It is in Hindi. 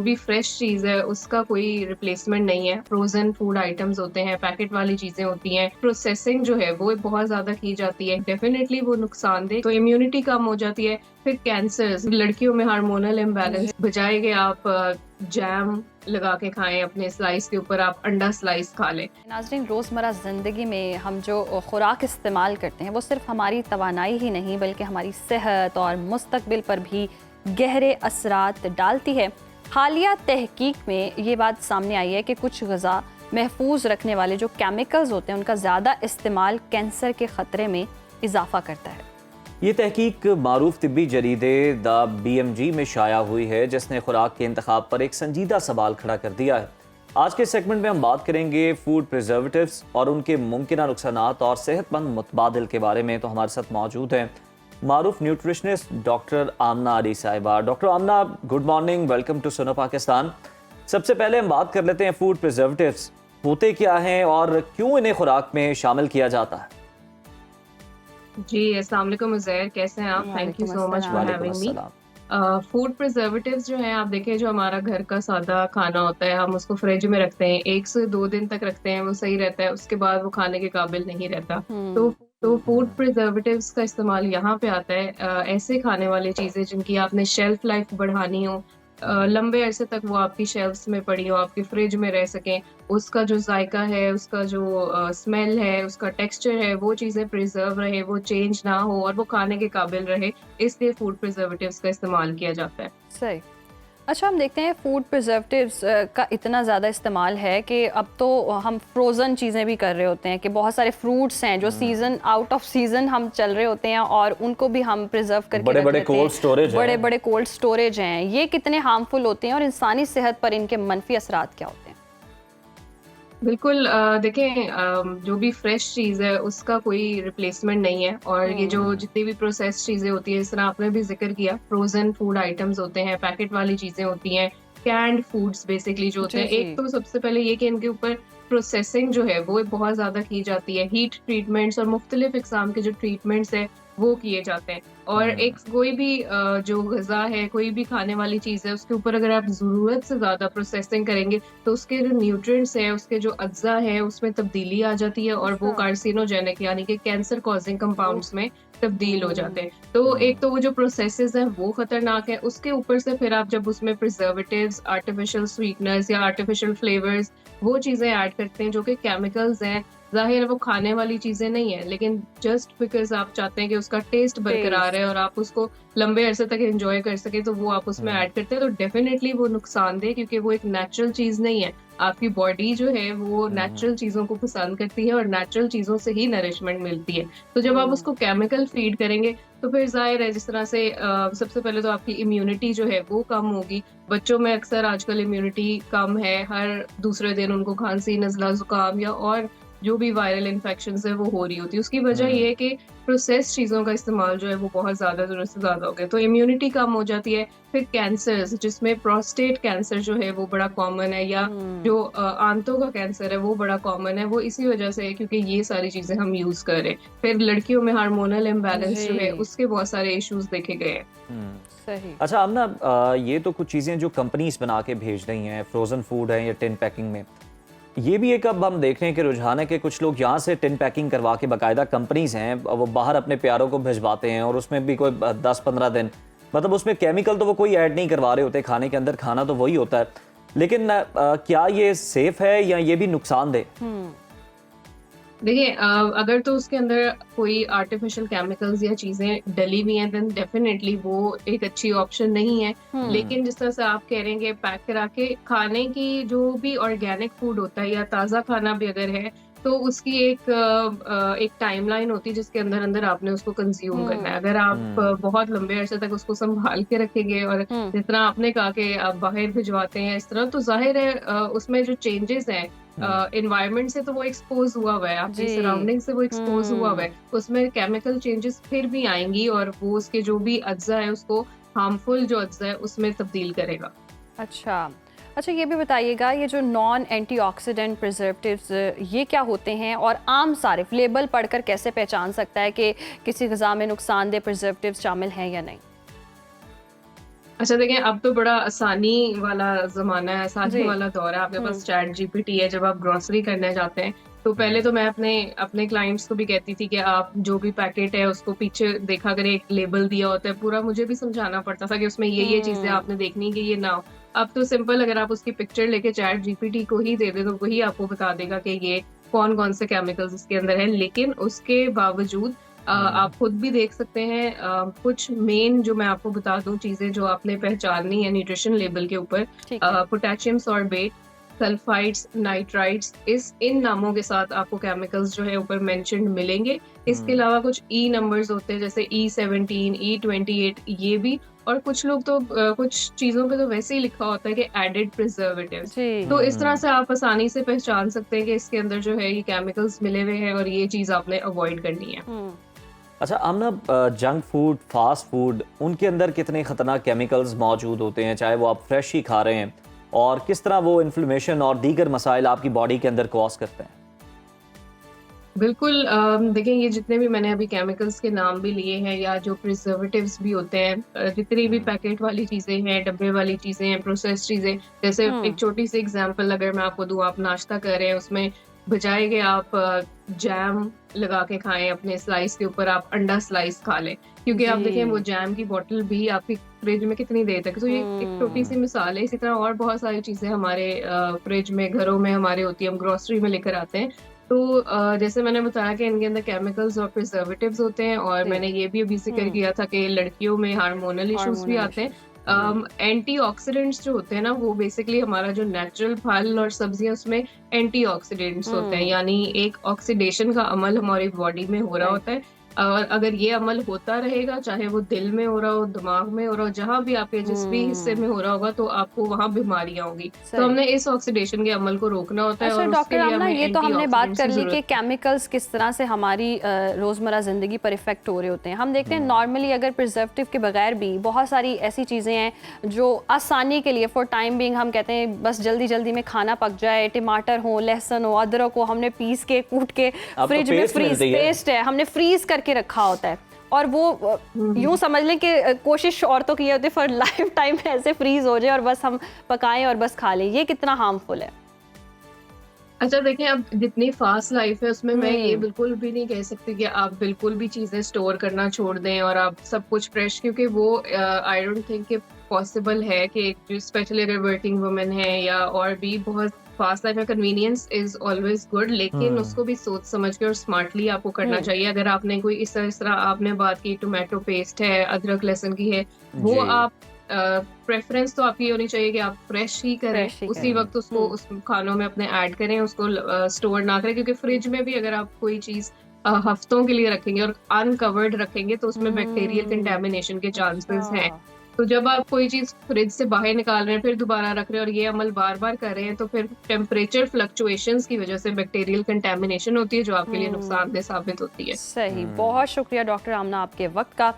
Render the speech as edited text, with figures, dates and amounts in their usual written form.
जो भी फ्रेश चीज़ है उसका कोई रिप्लेसमेंट नहीं है। फ्रोज़न फूड आइटम्स होते हैं, पैकेट वाली चीज़ें होती हैं, प्रोसेसिंग जो है वो बहुत ज़्यादा की जाती है। डेफ़िनेटली वो नुकसानदेह, तो इम्यूनिटी कम हो जाती है। फिर कैंसर्स, लड़कियों में हार्मोनल जी। इम्बैलेंस, बजाए कि आप जैम लगा के खाएँ अपने स्लाइस के ऊपर, आप अंडा स्लाइस खा लें। नाज़रीन, रोज़मर्रा ज़िंदगी में हम जो खुराक इस्तेमाल करते हैं वो सिर्फ़ हमारी तवानाई ही नहीं बल्कि हमारी सेहत और मुस्तकबिल पर भी गहरे असरात डालती है। हालिया तहकीक में ये बात सामने आई है कि कुछ ग़िज़ा महफूज रखने वाले जो केमिकल्स होते हैं उनका ज़्यादा इस्तेमाल कैंसर के ख़तरे में इजाफ़ा करता है। ये तहकीक मारूफ तिब्बी जरीदे द BMG में शाया हुई है, जिसने खुराक के इंतखाब पर एक संजीदा सवाल खड़ा कर दिया है। आज के सेगमेंट में हम बात करेंगे फूड प्रिजर्वेटिव्स और उनके मुमकिन नुकसानात और सेहतमंद मुतबादिल के बारे में। तो हमारे साथ मौजूद हैं मारूफ न्यूट्रिशनिस्ट डॉक्टर आमना अली साहिबा। Doctor Aamna, good morning, welcome to Suno Pakistan. सबसे पहले हम बात कर लेते हैं फूड प्रिजर्वेटिव्स होते क्या हैं और क्यों इन्हें खुराक में शामिल किया जाता है। जी, अस्सलाम वालेकुम उज़ैर, कैसे हैं आप? थैंक यू वालेकुम सो मच अस्सलाम। फॉर वालेकुम हैविंग मी। अस्सलाम। फूड प्रिजर्वेटिव्स जो हैं, आप देखें, जो हमारा घर का सादा खाना होता है, हम उसको फ्रिज में रखते हैं, 1 से 2 दिन तक रखते हैं, वो सही रहता है, उसके बाद वो खाने के काबिल नहीं रहता। तो हुँ। तो फूड प्रिजर्वेटिव्स का इस्तेमाल यहाँ पे आता है, ऐसे खाने वाली चीज़ें जिनकी आपने शेल्फ लाइफ बढ़ानी हो, लंबे अरसे तक वो आपकी शेल्फ्स में पड़ी हो, आपकी फ्रिज में रह सकें, उसका जो जायका है, उसका जो स्मेल है, उसका टेक्सचर है, वो चीज़ें प्रिजर्व रहे, वो चेंज ना हो और वो खाने के काबिल रहे, इसलिए फूड प्रिजर्वेटिव्स का इस्तेमाल किया जाता है। सही। अच्छा, हम देखते हैं फूड प्रिजर्वेटिव्स का इतना ज़्यादा इस्तेमाल है कि अब तो हम फ्रोज़न चीज़ें भी कर रहे होते हैं कि बहुत सारे फ्रूट्स हैं जो सीज़न आउट ऑफ सीज़न हम चल रहे होते हैं और उनको भी हम प्रिजर्व करके बड़े रख बड़े लेते कोल्ड हैं। स्टोरेज बड़े हैं। बड़े कोल्ड स्टोरेज हैं, ये कितने हार्मफुल होते हैं और इंसानी सेहत पर इनके मनफी असरात क्या होते हैं? बिल्कुल, देखें, जो भी फ्रेश चीज़ है उसका कोई रिप्लेसमेंट नहीं है, और ये जो हुँ। जितनी भी प्रोसेस्ड चीज़ें होती हैं, इस तरह आपने भी ज़िक्र किया, फ्रोज़न फूड आइटम्स होते हैं, पैकेट वाली चीज़ें होती हैं, कैन्ड फूड्स बेसिकली जो होते जी, हैं। जी। एक तो सबसे पहले ये कि इनके ऊपर प्रोसेसिंग जो है वो बहुत ज़्यादा की जाती है, हीट ट्रीटमेंट्स और मुख्तलिफ इक़्साम के जो ट्रीटमेंट्स हैं वो किए जाते हैं। और एक कोई भी जो ग़िज़ा है, कोई भी खाने वाली चीज़ है, उसके ऊपर अगर आप ज़रूरत से ज़्यादा प्रोसेसिंग करेंगे तो उसके जो न्यूट्रिएंट्स हैं, उसके जो अज्जा हैं, उसमें तब्दीली आ जाती है और वो अच्छा। कार्सिनोजेनिक यानी कि कैंसर कॉज़िंग ओह! कंपाउंड्स में तब्दील हो जाते हुँ। हैं। तो एक तो वो जो प्रोसेसेस हैं वो खतरनाक है, उसके ऊपर से फिर आप जब उसमें प्रिजर्वेटिव्स, आर्टिफिशियल स्वीटनर्स या आर्टिफिशियल फ्लेवर्स, वो चीज़ें ऐड करते हैं जो कि केमिकल्स हैं, ज़ाहिर है वो खाने वाली चीज़ें नहीं है, लेकिन जस्ट बिकॉज़ आप चाहते हैं कि उसका टेस्ट बरकरार टेस्ट। है और आप उसको लंबे अरसे तक एन्जॉय कर सकें, तो वो आप उसमें ऐड करते हैं, तो डेफ़िनेटली वो नुकसानदेह, क्योंकि वो एक नेचुरल चीज़ नहीं है। आपकी बॉडी जो है वो नेचुरल चीज़ों को पसंद करती है और नेचुरल चीज़ों से ही नरिशमेंट मिलती है। तो जब आप हुँ। उसको केमिकल फीड करेंगे, तो फिर ज़ाहिर है, जिस तरह से सबसे पहले तो आपकी इम्यूनिटी जो है वो कम होगी। बच्चों में अक्सर आजकल इम्यूनिटी कम है, हर दूसरे दिन उनको खाँसी, नज़ला, ज़ुकाम या और जो भी वायरल इन्फेक्शंस है वो हो रही होती है। उसकी वजह ये है कि प्रोसेस्ड चीज़ों का इस्तेमाल जो है वो बहुत ज़्यादा ज़रूरत से ज़्यादा हो गया, तो इम्यूनिटी कम हो जाती है। फिर कैंसर्स, जिसमें प्रोस्टेट कैंसर जो है वो बड़ा कॉमन है, या हुँ। जो आंतों का कैंसर है वो बड़ा कॉमन है, वो इसी वजह से है क्योंकि ये सारी चीज़ें हम यूज़ कर रहे हैं। फिर लड़कियों में हार्मोनल इम्बैलेंस जो है जी। उसके बहुत सारे इश्यूज़ देखे गए हैं। सही। अच्छा, अब ना ये तो कुछ चीज़ें जो कंपनीज बना के भेज रही हैं, फ्रोज़न फूड है या टिन पैकिंग में, ये भी एक अब हम देख रहे हैं कि रुझान है कि कुछ लोग यहाँ से टिन पैकिंग करवा के, बाकायदा कंपनीज हैं वो बाहर अपने प्यारों को भिजवाते हैं और उसमें भी कोई 10-15 दिन, मतलब उसमें केमिकल तो वो कोई ऐड नहीं करवा रहे होते, खाने के अंदर खाना तो वही होता है। लेकिन क्या ये सेफ है या ये भी नुकसानदेह? हुँ। देखिए, अगर तो उसके अंदर कोई आर्टिफिशियल केमिकल्स या चीज़ें डली हुई हैं, देन डेफिनेटली वो एक अच्छी ऑप्शन नहीं है। हुँ। लेकिन जिस तरह से आप कह रहे हैं कि पैक करा के खाने की, जो भी ऑर्गेनिक फूड होता है या ताज़ा खाना भी अगर है, तो उसकी एक टाइमलाइन होती है जिसके अंदर-अंदर आपने उसको कंज़्यूम करना है। हुँ। अगर आप बहुत लंबे अरसे तक उसको सँभाल के रखेंगे और हुँ। जिस तरह आपने कहा कि आप बाहर भिजवाते हैं इस तरह, तो ज़ाहिर है उसमें जो चेंजेज़ हैं, एनवायरनमेंट से तो वो एक्सपोज़ हुआ हुआ है, आपकी जी। सराउंडिंग से वो एक्सपोज़ हुआ हुआ हुँ। है। उसमें केमिकल चेंजेस फिर भी आएँगी और वो उसके जो भी अज्ज़ा है उसको, हार्मफुल जो अज्ज़ा है उसमें तब्दील करेगा। अच्छा। अच्छा, ये भी बताइएगा, ये जो नॉन एंटीऑक्सीडेंट प्रिजर्वेटिव्स ये क्या होते हैं और आम सारिफ़ लेबल पढ़कर कैसे पहचान सकता है कि किसी ग़िज़ा में नुकसानदेह प्रिजर्वेटिव्स शामिल हैं या नहीं? अच्छा देखिए, अब तो बड़ा आसानी वाला ज़माना है, आसानी जी। वाला दौर है। आपके हुँ। पास चैट जीपीटी है, जब आप ग्रोसरी करने जाते हैं, तो पहले तो मैं अपने अपने क्लाइंट्स को भी कहती थी कि आप जो भी पैकेट है, उसको पीछे देखा करें, एक लेबल दिया होता है, पूरा मुझे भी समझाना पड़ता था कि उसमें ये चीज़ें हुँ। आपने देखनी कि ये ना हो। अब तो सिंपल, अगर आप उसकी पिक्चर लेके चैट जीपीटी को ही दे दें, तो वही आपको बता देगा कि ये कौन-कौन से केमिकल्स इसके अंदर हैं। लेकिन उसके बावजूद हम्म। आप खुद भी देख सकते हैं, कुछ मेन जो मैं आपको बता दूं चीजें जो आपने पहचाननी है न्यूट्रिशन लेबल के ऊपर, ठीक है। पोटेशियम सॉर्बेट, सल्फाइड्स, नाइट्राइट्स, इस इन नामों के साथ आपको केमिकल्स जो है ऊपर मेंशन्ड मिलेंगे। इसके हम्म। अलावा कुछ ई नंबर्स होते हैं, जैसे E17, E28, ये भी। और कुछ लोग तो कुछ चीजों पे तो वैसे ही लिखा होता है कि एडेड प्रिजर्वेटिव्स। जी। तो इस तरह हम्म। से आप आसानी से पहचान सकते हैं कि इसके अंदर जो है ये केमिकल्स मिले हुए हैं और ये चीज आपने अवॉइड करनी है। हुँ। अच्छा आमना, जंक फूड, फास्ट फूड, उनके अंदर कितने खतरनाक केमिकल्स मौजूद होते हैं, चाहे वो आप फ्रेश ही खा रहे हैं, और किस तरह वो इन्फ्लेमेशन और दीगर मसाइल आपकी बॉडी के अंदर कॉज करते हैं? बिल्कुल, देखिए, ये जितने भी मैंने अभी केमिकल्स के नाम भी लिए हैं, या जो प्रिजर्वेटिव्स भी होते हैं, जितनी भी हम्म। पैकेट वाली चीज़ें हैं, डब्बे वाली चीज़ें हैं, प्रोसेस्ड चीज़ें, जैसे हुँ। एक छोटी-सी एग्ज़ाम्पल अगर मैं आपको दूँ, आप नाश्ता कर रहे हैं, उसमें बजाए कि आप जैम लगा के खाएँ अपने स्लाइस के ऊपर, आप अंडा स्लाइस खा लें। क्योंकि आप देखें, वो जी। जैम की बॉटल भी आपकी फ्रिज में कितनी देर तक, तो ये एक छोटी-सी हुँ। मिसाल है। इसी तरह और बहुत सारी चीज़ें हमारे फ्रिज में, घरों में हमारे होती है, हम ग्रोसरी में लेकर आते हैं। तो जैसे मैंने बताया कि इनके अंदर केमिकल्स और प्रिजर्वेटिव्स होते हैं, और जी। मैंने ये भी अभी ज़िक्र हुँ। किया था कि लड़कियों में हार्मोनल इश्यूज़ भी हार्मोनल आते हैं। इश्यूज़। जी। एंटीऑक्सीडेंट्स जो होते हैं ना, वो बेसिकली हमारा जो नेचुरल फल और सब्जियाँ, उसमें एंटीऑक्सीडेंट्स होते हैं, हुँ। यानी एक ऑक्सीडेशन का अमल हमारी बॉडी में हो रहा राइट। होता है। और अगर ये अमल होता रहेगा, चाहे वो दिल में हो रहा हो, दिमाग में हो रहा हो, जहाँ भी आपके जिस भी हिस्से हुँ। में हो रहा होगा, तो आपको वहाँ बीमारियाँ होंगी। तो सही। हमने इस ऑक्सीडेशन के अमल को रोकना होता है, अच्छा और उसके डॉक्टर लिए आमना, हमें ये तो हमने बात एंटीऑक्सीडेंट्स कर की ली ज़रूरत कि है। केमिकल्स किस तरह से हमारी रोज़मर्रा ज़िंदगी पर इफ़ेक्ट हो रहे होते हैं। हम देखते हैं नॉर्मली अगर प्रिजर्वेटिव के बगैर भी बहुत सारी ऐसी चीज़ें हैं जो आसानी के लिए फॉर टाइम बिंग हम कहते हैं बस जल्दी जल्दी में खाना पक जाए, टमाटर हो, लहसुन हो, अदरक हो, हमने पीस के कूट के अब तो फ्रिज में पेस्ट मिलती है। पेस्ट है हमने फ्रीज करके रखा होता है, और वो हुँ, यूँ हुँ। समझ लें कि कोशिश औरतों की ये होती है फॉर लाइफ टाइम ऐसे फ्रीज हो जाए और बस हम पकाएं और बस खा लें। ये कितना हार्मफुल है? अच्छा देखिए, अब जितनी फ़ास्ट लाइफ़ है, उसमें मैं ये हुँ। बिल्कुल भी नहीं कह सकती कि आप बिल्कुल भी चीज़ें स्टोर करना छोड़ दें और आप सब कुछ फ्रेश, क्योंकि वो आई डोंट थिंक कि पॉसिबल है कि जो स्पेशली अगर वर्किंग वुमेन है, या और भी बहुत फ़ास्ट लाइफ़ में कन्वीनियंस इज़ ऑलवेज़ गुड, लेकिन हम्म। उसको भी सोच समझ के और स्मार्टली आपको करना हुँ। चाहिए। अगर आपने कोई इस तरह आपने बात की, टोमेटो पेस्ट है, अदरक लहसुन की है, वो जी। आप प्रेफ़रेंस तो आपकी होनी चाहिए कि आप फ्रेश ही करें, फ्रेश ही उसी करें। वक़्त उसको हुँ। उस खानों में अपने ऐड करें, उसको स्टोर ना करें, क्योंकि फ्रिज में भी अगर आप कोई चीज़ हफ्तों के लिए रखेंगे और अनकवर्ड रखेंगे, तो उसमें बैक्टीरियल हुँ। कंटैमिनेशन के अच्छा। चांसेस हैं। तो जब आप कोई चीज़ फ्रिज से बाहर निकाल रहे हैं, फिर दोबारा रख रहे हैं और ये अमल बार-बार कर रहे हैं, तो फिर टेम्परेचर फ्लक्चुएशंस की वज़ह से बैक्टीरियल कंटैमिनेशन होती है, जो आपके लिए हुँ। नुकसानदेह साबित होती है। सही। हम्म। बहुत शुक्रिया डॉक्टर आमना आपके वक़्त का।